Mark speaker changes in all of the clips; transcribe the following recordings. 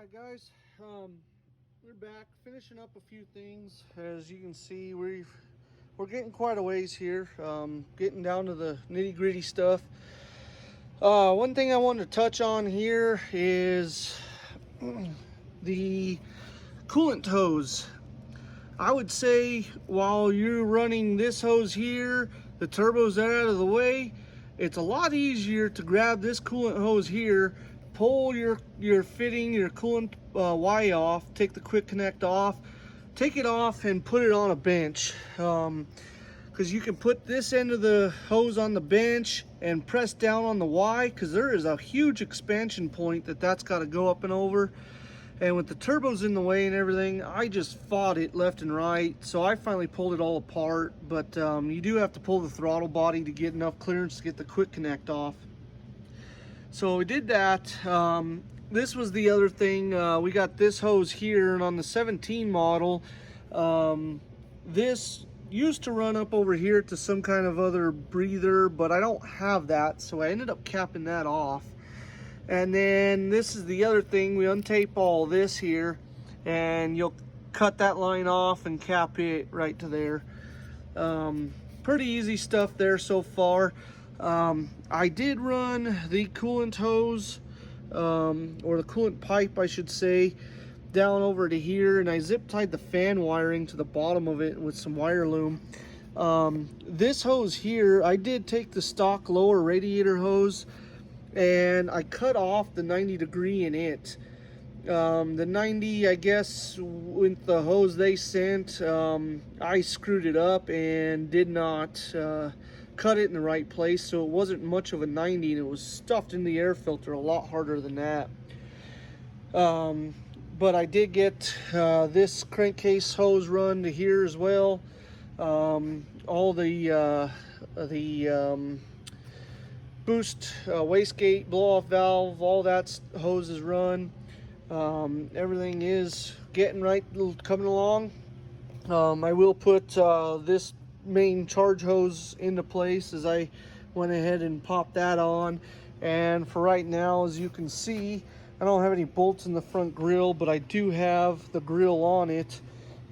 Speaker 1: Alright guys, we're back finishing up a few things. As you can see, we're getting quite a ways here, getting down to the nitty-gritty stuff. One thing I wanted to touch on here is the coolant hose. I would say while you're running this hose here, the turbo's out of the way, it's a lot easier to grab this coolant hose here, pull your fitting, your coolant Y off, take the quick connect off, take it off and put it on a bench. Because you can put this end of the hose on the bench and press down on the Y, because there is a huge expansion point that's got to go up and over. And with the turbos in the way and everything, I just fought it left and right. So I finally pulled it all apart. But you do have to pull the throttle body to get enough clearance to get the quick connect off. So we did that. This was the other thing. We got this hose here, and on the 17 model, this used to run up over here to some kind of other breather, but I don't have that. So I ended up capping that off. And then this is the other thing, we untape all this here and you'll cut that line off and cap it right to there. Pretty easy stuff there so far. I did run the coolant hose, or the coolant pipe I should say, down over to here, and I zip tied the fan wiring to the bottom of it with some wire loom. This hose here, I did take the stock lower radiator hose and I cut off the 90° in it. The 90, I guess, with the hose they sent, I screwed it up and did not cut it in the right place, so it wasn't much of a 90, and it was stuffed in the air filter a lot harder than that. But I did get this crankcase hose run to here as well. All the boost, wastegate, blow-off valve, all that hose is run. Everything is getting right, coming along. I will put this main charge hose into place as I went ahead and popped that on. And for right now, as you can see, I don't have any bolts in the front grille, but I do have the grille on it.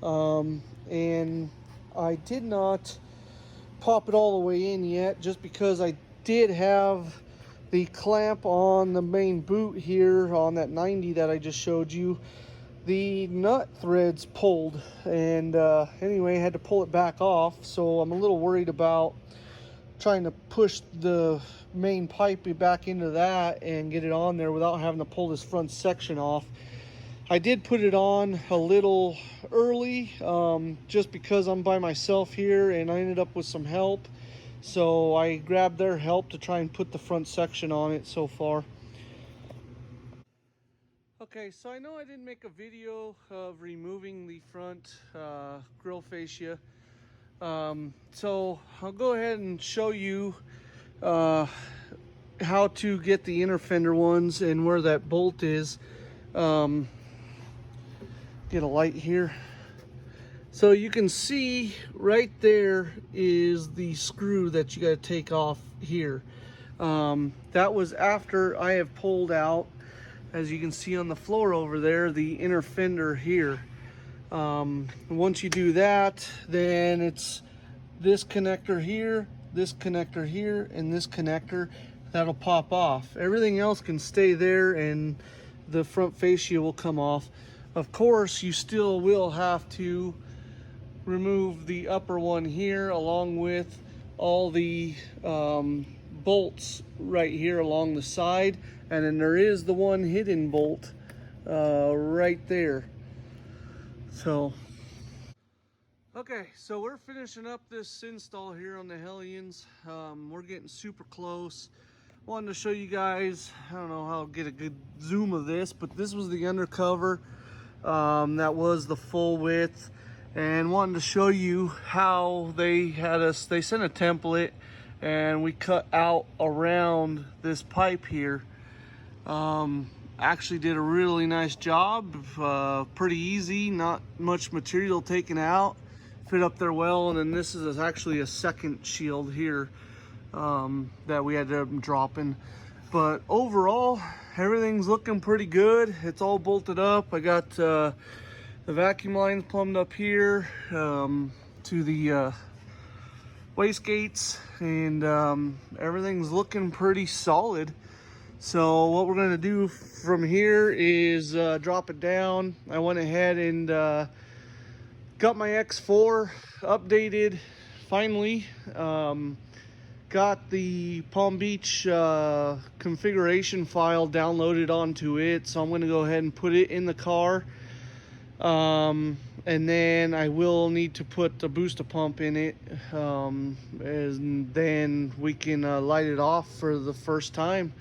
Speaker 1: And I did not pop it all the way in yet, just because I did have the clamp on the main boot here on that 90 that I just showed you. The nut threads pulled, and anyway, I had to pull it back off, so I'm a little worried about trying to push the main pipe back into that and get it on there without having to pull this front section off. I did put it on a little early, just because I'm by myself here and I ended up with some help. So I grabbed their help to try and put the front section on it so far. Okay, so I know I didn't make a video of removing the front grille fascia. So I'll go ahead and show you how to get the inner fender ones and where that bolt is. Get a light here. So you can see right there is the screw that you got to take off here. That was after I have pulled out, as you can see on the floor over there, the inner fender here. Once you do that, then it's this connector here, this connector here, and this connector that'll pop off. Everything else can stay there and the front fascia will come off. Of course, you still will have to remove the upper one here, along with all the bolts right here along the side, and then there is the one hidden bolt right there. So okay, so we're finishing up this install here on the Hellions. We're getting super close. Wanted to show you guys, I don't know how I'll get a good zoom of this, but this was the undercover. That was the full width. And wanted to show you how they sent a template and we cut out around this pipe here. Actually did a really nice job, pretty easy, not much material taken out, fit up there well. And then this is actually a second shield here that we had to drop in. But overall, everything's looking pretty good. It's all bolted up. I got the vacuum lines plumbed up here to the wastegates, and everything's looking pretty solid. So what we're gonna do from here is drop it down. I went ahead and got my X4 updated finally. Got the Palm Beach configuration file downloaded onto it, so I'm going to go ahead and put it in the car, and then I will need to put the booster pump in it, and then we can light it off for the first time.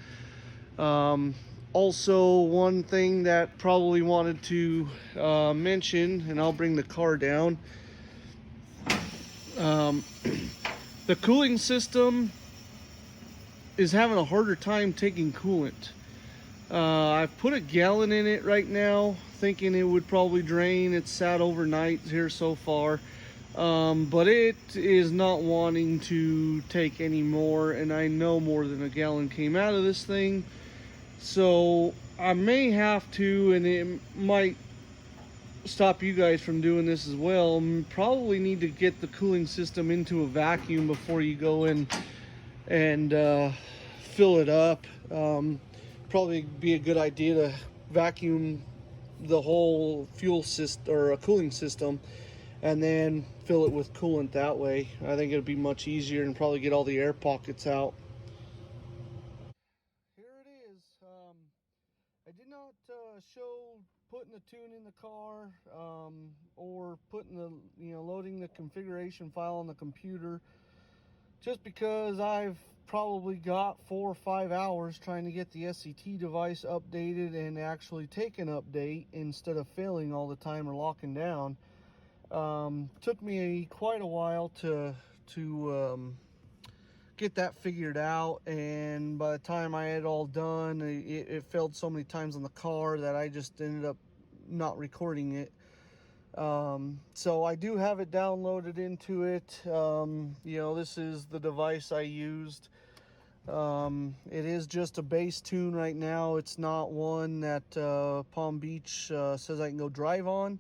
Speaker 1: Also, one thing that probably wanted to mention, and I'll bring the car down, the cooling system is having a harder time taking coolant. I've put a gallon in it right now, thinking it would probably drain. It's sat overnight here so far, but it is not wanting to take any more, and I know more than a gallon came out of this thing. So I may have to, and it might stop you guys from doing this as well, probably need to get the cooling system into a vacuum before you go in and fill it up. Probably be a good idea to vacuum the whole fuel system or a cooling system and then fill it with coolant that way. I think it'd be much easier and probably get all the air pockets out. Here it is. I did not show putting the tune in the car, or putting the, loading the configuration file on the computer, just because I've probably got 4 or 5 hours trying to get the SCT device updated and actually take an update instead of failing all the time or locking down. Took me quite a while to get that figured out, and by the time I had it all done, it failed so many times on the car that I just ended up not recording it. So I do have it downloaded into it. This is the device I used. It is just a base tune right now. It's not one that Palm Beach says I can go drive on.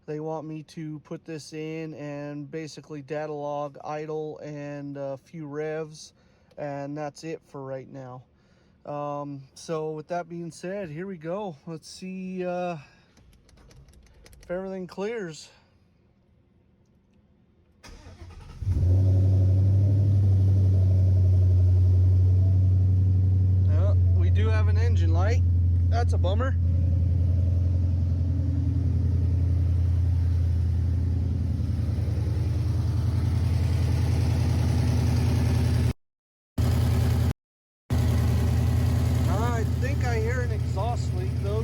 Speaker 1: They want me to put this in and basically data log idle and a few revs, and that's it for right now. So with that being said, here we go. Let's see if everything clears. We do have an engine light. That's a bummer. I think I hear an exhaust leak though.